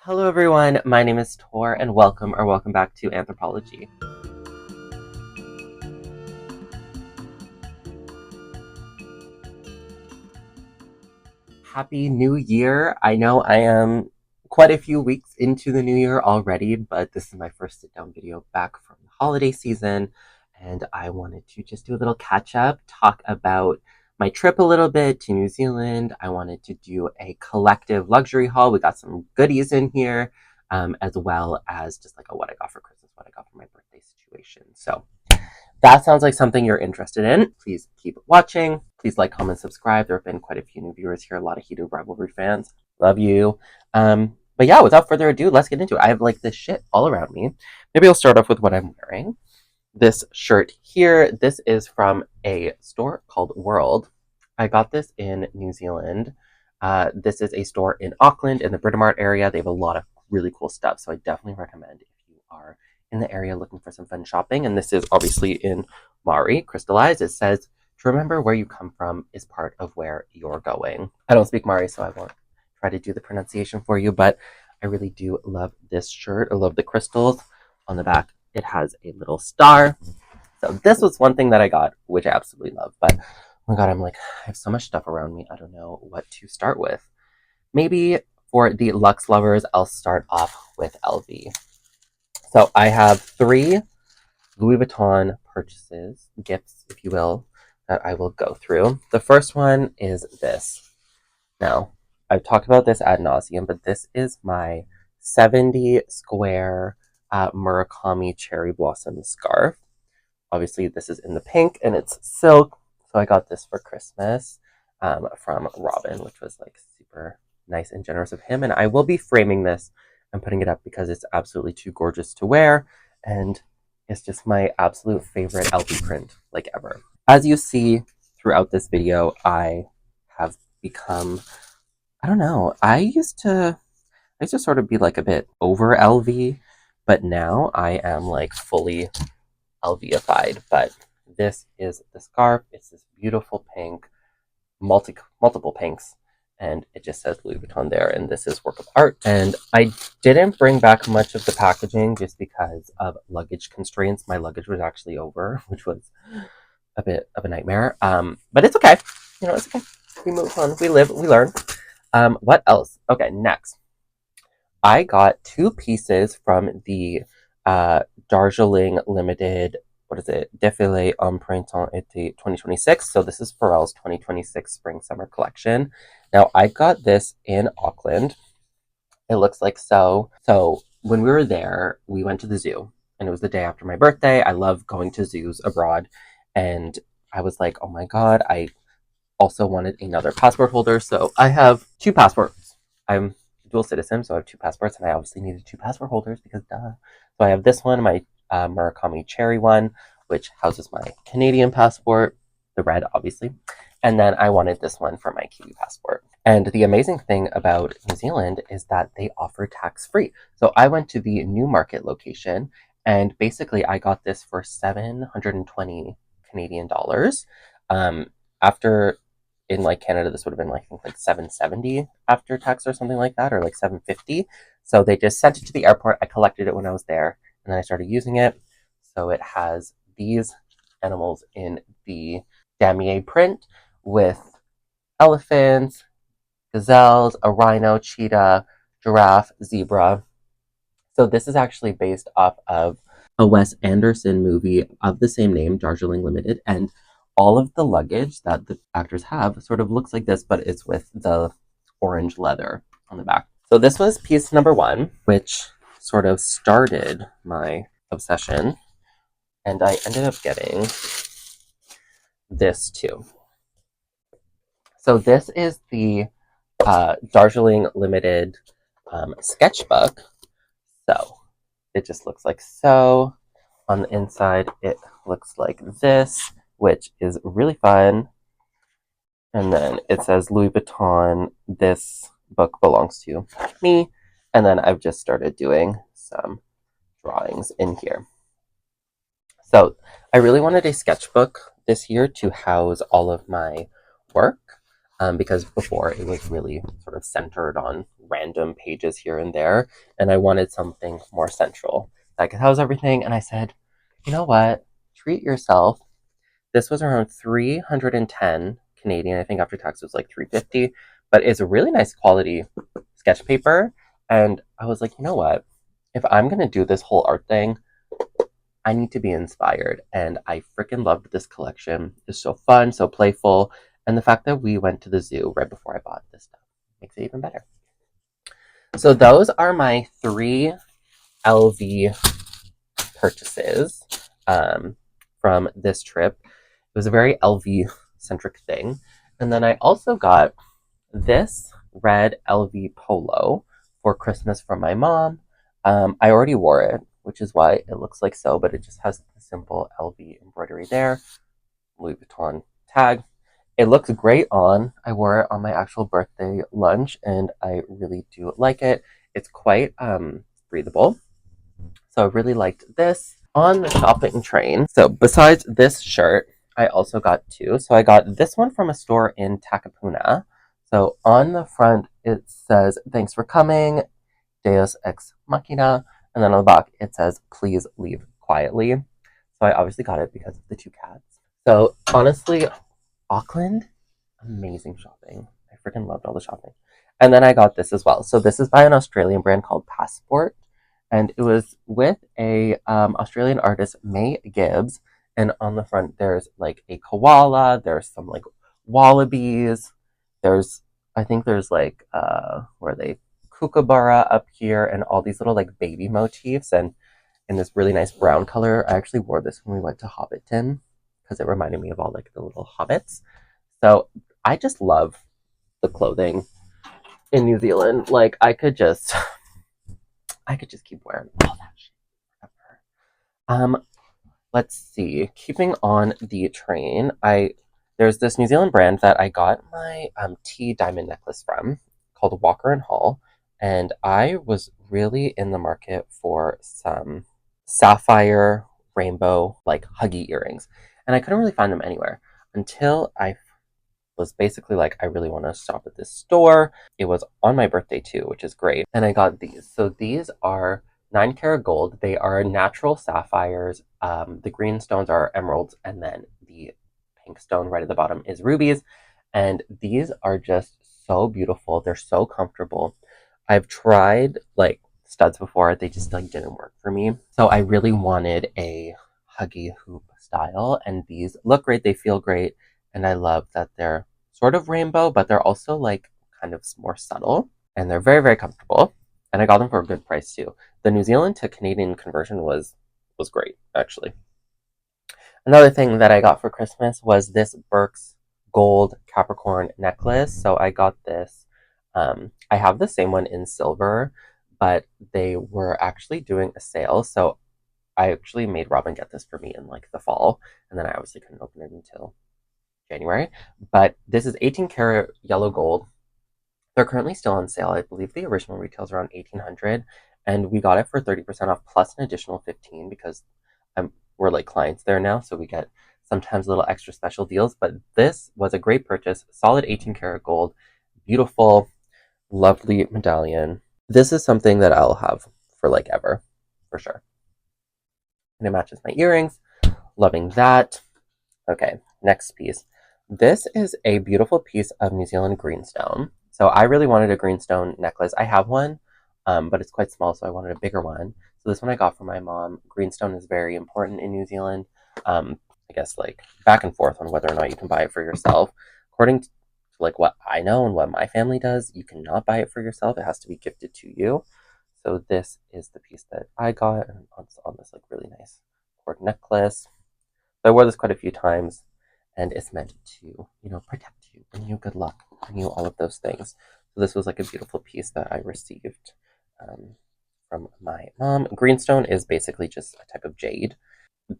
Hello everyone, my name is Thor and welcome back to Anthropology. Happy New Year! I know I am quite a few weeks into the new year already, but this is my first sit down video back from the holiday season, and I wanted to just do a little catch up, talk about my trip a little bit to New Zealand. I wanted to do a collective luxury haul. We got some goodies in here, as well as just like a what I got for Christmas, what I got for my birthday situation. So that sounds like something you're interested in. Please keep watching. Please like, comment, subscribe. There have been quite a few new viewers here, a lot of Heated Rivalry fans. Love you. But yeah, without further ado, let's get into it. I have like this shit all around me. Maybe I'll start off with what I'm wearing. This shirt here, this is from a store called World. I got this in New Zealand. This is a store in Auckland in the Britomart area. They have a lot of really cool stuff, so I definitely recommend if you are in the area looking for some fun shopping. And this is obviously in Maori, crystallized. It says, to remember where you come from is part of where you're going. I don't speak Maori, so I won't try to do the pronunciation for you, but I really do love this shirt. I love the crystals on the back. It has a little star. So this was one thing that I got, which I absolutely love. But oh my god, I'm like, I have so much stuff around me. I don't know what to start with. Maybe for the luxe lovers, I'll start off with LV. So I have 3 Louis Vuitton purchases, gifts, if you will, that I will go through. The first one is this. Now, I've talked about this ad nauseum, but this is my 70 square Murakami Cherry Blossom scarf. Obviously, this is in the pink and it's silk. So I got this for Christmas from Robin, which was like super nice and generous of him. And I will be framing this and putting it up because it's absolutely too gorgeous to wear. And it's just my absolute favorite LV print, like ever. As you see throughout this video, I have become, I don't know, I used to sort of be like a bit over LV, but now I am like fully LV-ified. But this is the scarf. It's this beautiful pink, multiple pinks, and it just says Louis Vuitton there, and this is work of art. And I didn't bring back much of the packaging just because of luggage constraints. My luggage was actually over, which was a bit of a nightmare. But it's okay. You know, it's okay. We move on. We live. We learn. What else? Okay, next. I got 2 pieces from the Darjeeling Limited, what is it? Défilé en Printemps été 2026. So this is Pharrell's 2026 Spring Summer collection. Now, I got this in Auckland. It looks like so. So when we were there, we went to the zoo, and it was the day after my birthday. I love going to zoos abroad, and I was like, oh my god, I also wanted another passport holder. So I have 2 passports. I'm dual citizen, so I have 2 passports, and I obviously needed 2 passport holders because duh. So I have this one, my Murakami Cherry one, which houses my Canadian passport, the red, obviously. And then I wanted this one for my Kiwi passport. And the amazing thing about New Zealand is that they offer tax-free. So I went to the Newmarket location, and basically I got this for 720 Canadian dollars. After in like Canada, this would have been like, I think like 770 after tax or something like that, or like 750. So they just sent it to the airport. I collected it when I was there, and then I started using it. So it has these animals in the damier print with elephants, gazelles, a rhino, cheetah, giraffe, zebra. So this is actually based off of a Wes Anderson movie of the same name, Darjeeling Limited, and all of the luggage that the actors have sort of looks like this, but it's with the orange leather on the back. So this was piece number 1, which sort of started my obsession, and I ended up getting this too. So this is the Darjeeling Limited sketchbook. So it just looks like so. On the inside, it looks like this, which is really fun. And then it says Louis Vuitton, this book belongs to me. And then I've just started doing some drawings in here. So I really wanted a sketchbook this year to house all of my work, because before it was really sort of centered on random pages here and there, and I wanted something more central that could house everything. And I said, you know what? Treat yourself. This was around 310 Canadian. I think after tax it was like 350, but it's a really nice quality sketch paper. And I was like, you know what? If I'm gonna do this whole art thing, I need to be inspired. And I freaking loved this collection. It's so fun, so playful. And the fact that we went to the zoo right before I bought this stuff makes it even better. So those are my 3 LV purchases from this trip. It was a very LV centric thing. And then I also got this red LV polo for Christmas from my mom. I already wore it, which is why it looks like so, but it just has the simple LV embroidery there. Louis Vuitton tag. It looks great on. I wore it on my actual birthday lunch, and I really do like it. It's quite breathable. So I really liked this. On the shopping train, so besides this shirt, I also got 2. So I got this one from a store in Takapuna. So on the front, it says, "Thanks for coming, Deus Ex Machina." And then on the back, it says, "Please leave quietly." So I obviously got it because of the 2 cats. So honestly, Auckland, amazing shopping. I freaking loved all the shopping. And then I got this as well. So this is by an Australian brand called Passport. And it was with a Australian artist, May Gibbs. And on the front, there's like a koala. There's some like wallabies. I think there's like, where are they? Kookaburra up here, and all these little like baby motifs. And in this really nice brown color. I actually wore this when we went to Hobbiton because it reminded me of all like the little hobbits. So I just love the clothing in New Zealand. Like I could just keep wearing all that shit forever. Let's see. Keeping on the train, there's this New Zealand brand that I got my T diamond necklace from called Walker and Hall, and I was really in the market for some sapphire rainbow like huggy earrings, and I couldn't really find them anywhere until I was basically like, I really want to stop at this store. It was on my birthday too, which is great. And I got these. So these are 9 karat gold. They are natural sapphires. The green stones are emeralds, and then the pink stone right at the bottom is rubies. And these are just so beautiful. They're so comfortable. I've tried like studs before. They just like didn't work for me. So I really wanted a huggy hoop style, and these look great. They feel great. And I love that they're sort of rainbow, but they're also like kind of more subtle, and they're very, very comfortable. And I got them for a good price too. The New Zealand to Canadian conversion was great, actually. Another thing that I got for Christmas was this Birks gold Capricorn necklace. So I got this. I have the same one in silver, but they were actually doing a sale. So I actually made Robin get this for me in like the fall, and then I obviously couldn't open it until January. But this is 18 karat yellow gold. They're currently still on sale. I believe the original retails around 1800, and we got it for 30% off plus an additional 15 because we're like clients there now, so we get sometimes little extra special deals. But this was a great purchase. Solid 18 karat gold, beautiful, lovely medallion. This is something that I'll have for like ever, for sure. And it matches my earrings. Loving that. Okay, next piece. This is a beautiful piece of New Zealand greenstone. So I really wanted a greenstone necklace. I have one, but it's quite small, so I wanted a bigger one. So this one I got from my mom. Greenstone is very important in New Zealand. I guess like back and forth on whether or not you can buy it for yourself. According to like what I know and what my family does, you cannot buy it for yourself. It has to be gifted to you. So this is the piece that I got, and it's on this like really nice cord necklace. So I wore this quite a few times, and it's meant to, protect you, bring you good luck, bring you all of those things. So this was like a beautiful piece that I received from my mom. Greenstone is basically just a type of jade.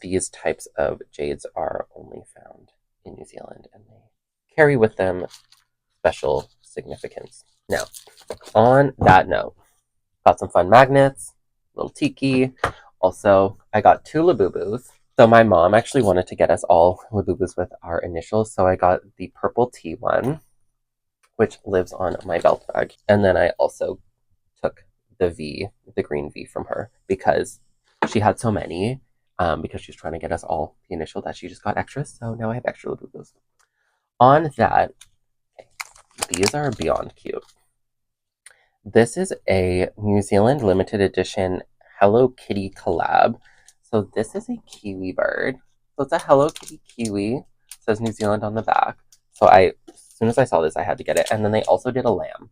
These types of jades are only found in New Zealand, and they carry with them special significance. Now, on that note, got some fun magnets, little tiki. Also, I got 2 Labubus. So my mom actually wanted to get us all Labubus with our initials, so I got the purple tea one, which lives on my belt bag. And then I also took the green V from her because she had so many. Because she was trying to get us all the initial that she just got extras. So now I have extra Labubus. On that, these are beyond cute. This is a New Zealand limited edition Hello Kitty collab. So this is a kiwi bird. So it's a Hello Kitty kiwi. It says New Zealand on the back. So as soon as I saw this, I had to get it. And then they also did a lamb.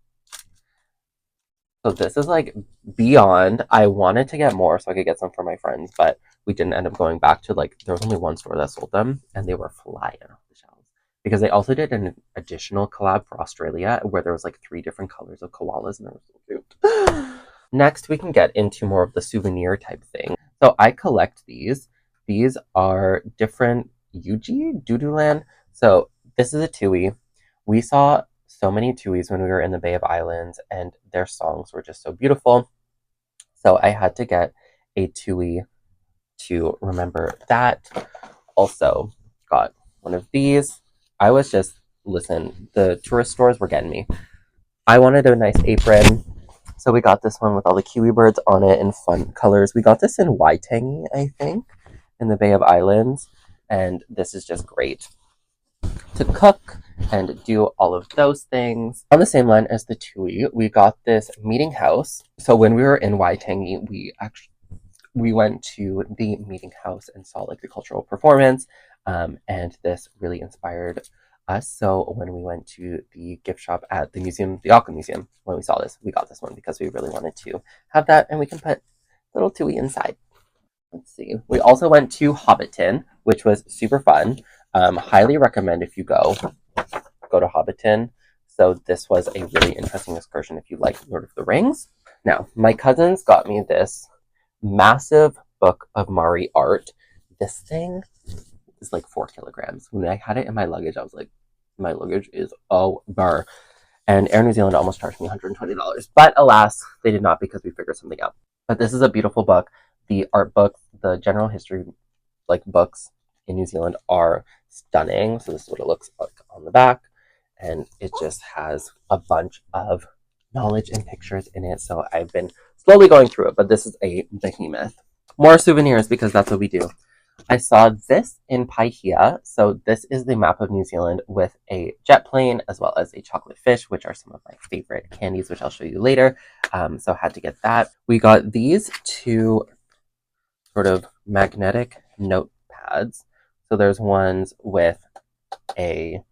So this is like beyond. I wanted to get more so I could get some for my friends, but we didn't end up going back to there was only one store that sold them, and they were flying off the shelves. Because they also did an additional collab for Australia where there was 3 different colors of koalas, and they were so cute. Next, we can get into more of the souvenir type thing. So I collect these. These are different Yuji Dudulan. So this is a Tui. We saw so many Tuis when we were in the Bay of Islands, and their songs were just so beautiful. So I had to get a Tui to remember that. Also got one of these. I was just, listen, the tourist stores were getting me. I wanted a nice apron, so we got this one with all the kiwi birds on it in fun colors. We got this in Waitangi, I think, in the Bay of Islands, and this is just great to cook and do all of those things. On the same line as the Tui, we got this meeting house. So when we were in Waitangi, we went to the meeting house and saw the cultural performance, and this really inspired us. So when we went to the gift shop at the museum, the Auckland Museum, when we saw this, we got this one because we really wanted to have that, and we can put little Tui inside. Let's see. We also went to Hobbiton, which was super fun. Highly recommend if you go to Hobbiton. So this was a really interesting excursion if you like Lord of the Rings. Now, my cousins got me this massive book of Mari art. This thing is 4 kilograms. When I had it in my luggage, I was like, my luggage is over. And Air New Zealand almost charged me $120. But alas, they did not, because we figured something out. But this is a beautiful book. The art books, the general history books in New Zealand are stunning. So this is what it looks like on the back. And it just has a bunch of knowledge and pictures in it. So I've been slowly going through it, but this is a behemoth. More souvenirs, because that's what we do. I saw this in Paihia. So this is the map of New Zealand with a jet plane as well as a chocolate fish, which are some of my favorite candies, which I'll show you later. So had to get that. We got these 2 sort of magnetic notepads. So there's ones with a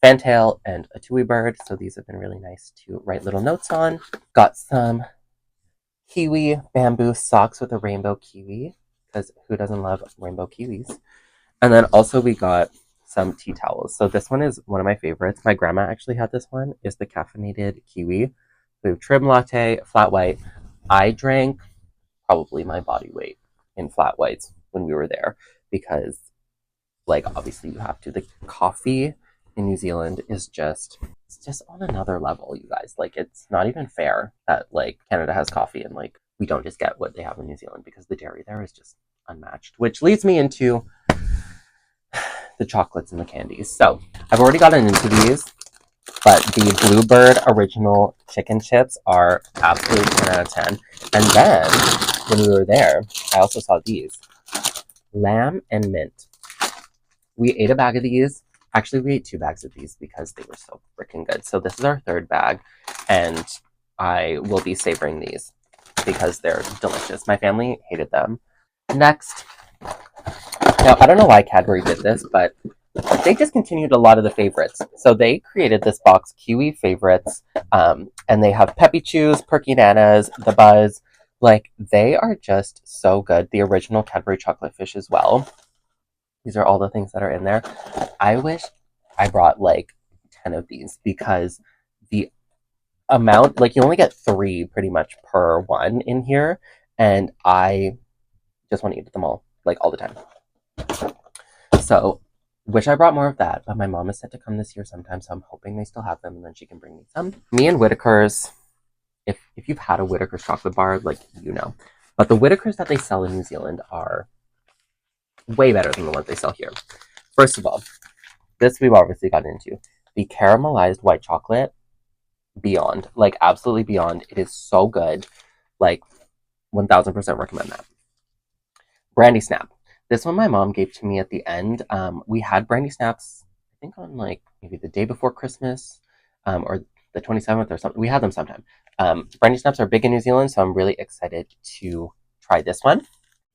fantail and a Tui bird. So these have been really nice to write little notes on. Got some kiwi bamboo socks with a rainbow kiwi, because who doesn't love rainbow kiwis? And then also we got some tea towels. So this one is one of my favorites. My grandma actually had this one. It's the caffeinated kiwi. We have trim latte, flat white. I drank probably my body weight in flat whites when we were there, because obviously you have to. The coffee in New Zealand is just on another level, you guys. It's not even fair that Canada has coffee and we don't just get what they have in New Zealand, because the dairy there is just unmatched, which leads me into the chocolates and the candies. So I've already gotten into these, but the Bluebird original chicken chips are absolute 10 out of 10. And then when we were there, I also saw these lamb and mint. We ate a bag of these. Actually, we ate 2 bags of these because they were so freaking good. So this is our 3rd bag, and I will be savoring these because they're delicious. My family hated them. Next, now I don't know why Cadbury did this, but they discontinued a lot of the favorites. So they created this box, Kiwi Favorites, and they have Peppy Chews, Perky Nanas, The Buzz. They are just so good. The original Cadbury chocolate fish as well. These are all the things that are in there. I wish I brought 10 of these, because the amount, you only get 3 pretty much per one in here, and I just want to eat them all, all the time. So, wish I brought more of that, but my mom is set to come this year sometime, so I'm hoping they still have them, and then she can bring me some. Me and Whittaker's, if you've had a Whittaker's chocolate bar, you know. But the Whittakers that they sell in New Zealand are way better than the ones they sell here. First of all, this we've obviously gotten into. The caramelized white chocolate beyond, like absolutely beyond. It is so good. Like 1000% recommend that. Brandy Snap. This one my mom gave to me at the end. We had Brandy Snaps, I think on like maybe the day before Christmas, or the 27th or something. We had them sometime. Brandy Snaps are big in New Zealand, so I'm really excited to try this one.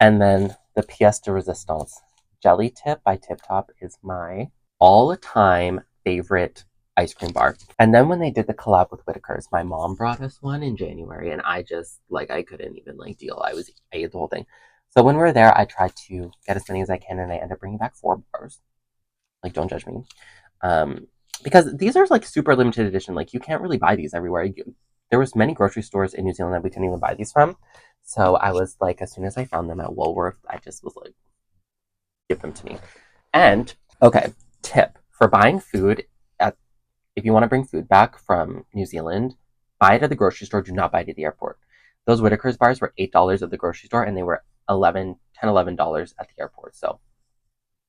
And then the pièce de resistance. Jelly Tip by Tip Top is my all-time favorite ice cream bar. And then when they did the collab with Whitaker's, my mom brought us one in January, and I just like I couldn't even like deal. I ate the whole thing. So when we were there, I tried to get as many as I can, and I ended up bringing back 4 bars. Like, don't judge me, because these are like super limited edition. Like, you can't really buy these everywhere. There was many grocery stores in New Zealand that we couldn't even buy these from. So I was like, as soon as I found them at Woolworth, I just was like, give them to me. And okay, tip for buying food at if you want to bring food back from New Zealand, buy it at the grocery store. Do not buy it at the airport. Those Whitaker's bars were $8 at the grocery store, and they were $11 at the airport. So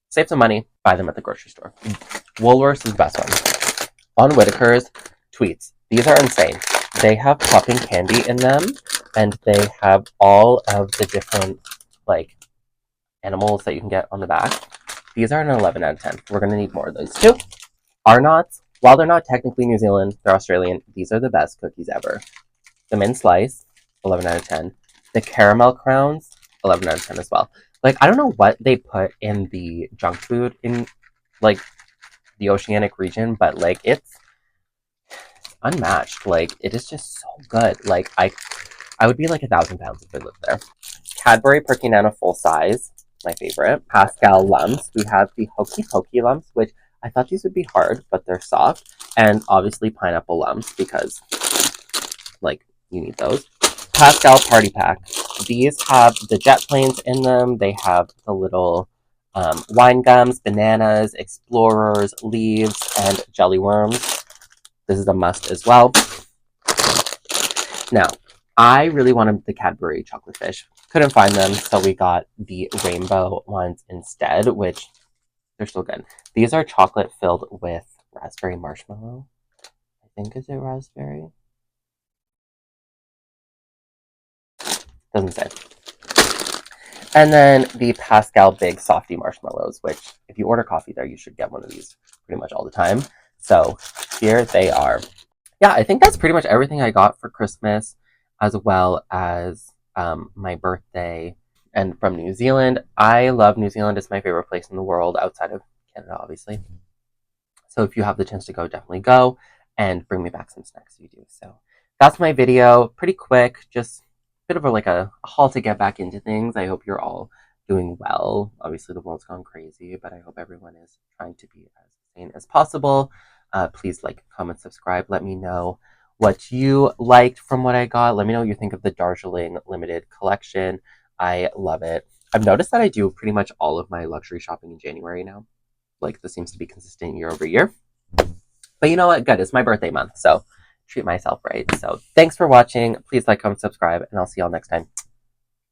save some money, buy them at the grocery store. Woolworths is the best one. On Whitaker's, Tweets. These are insane. They have popping candy in them, and they have all of the different like animals that you can get on the back. These are an 11 out of 10. We're going to need more of those too. Arnott's, while they're not technically New Zealand, they're Australian. These are the best cookies ever. The mint slice, 11 out of 10. The caramel crowns, 11 out of 10 as well. Like, I don't know what they put in the junk food in, like, the oceanic region, but, like, it's unmatched. Like, it is just so good. Like, I would be, like, 1,000 pounds if I lived there. Cadbury Perky Nano Full Size, my favorite. Pascal lumps. We have the Hokey Pokey lumps, which I thought these would be hard, but they're soft. And obviously pineapple lumps, because, like, you need those. Pascal Party Pack. These have the jet planes in them. They have the little wine gums, bananas, explorers, leaves, and jelly worms. This is a must as well. Now, I really wanted the Cadbury chocolate fish. Couldn't find them, so we got the rainbow ones instead, which they're still good. These are chocolate filled with raspberry marshmallow. I think, is it raspberry? Doesn't say. And then the Pascal Big Softy Marshmallows, which if you order coffee there, you should get one of these pretty much all the time. So here they are. Yeah, I think that's pretty much everything I got for Christmas, as well as my birthday. And from New Zealand, I love New Zealand. It's my favorite place in the world outside of Canada, obviously. So if you have the chance to go, definitely go and bring me back some snacks if you do. So that's my video. Pretty quick, just a bit of a haul to get back into things. I hope you're all doing well. Obviously, the world's gone crazy, but I hope everyone is trying to be as sane as possible. Please like, comment, subscribe. Let me know what you liked from what I got. Let me know what you think of the Darjeeling Limited collection. I love it. I've noticed that I do pretty much all of my luxury shopping in January now. Like, this seems to be consistent year over year. But you know what? Good. It's my birthday month, so treat myself right. So thanks for watching. Please like, comment, subscribe, and I'll see y'all next time.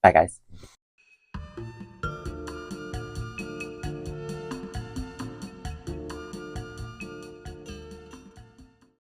Bye, guys.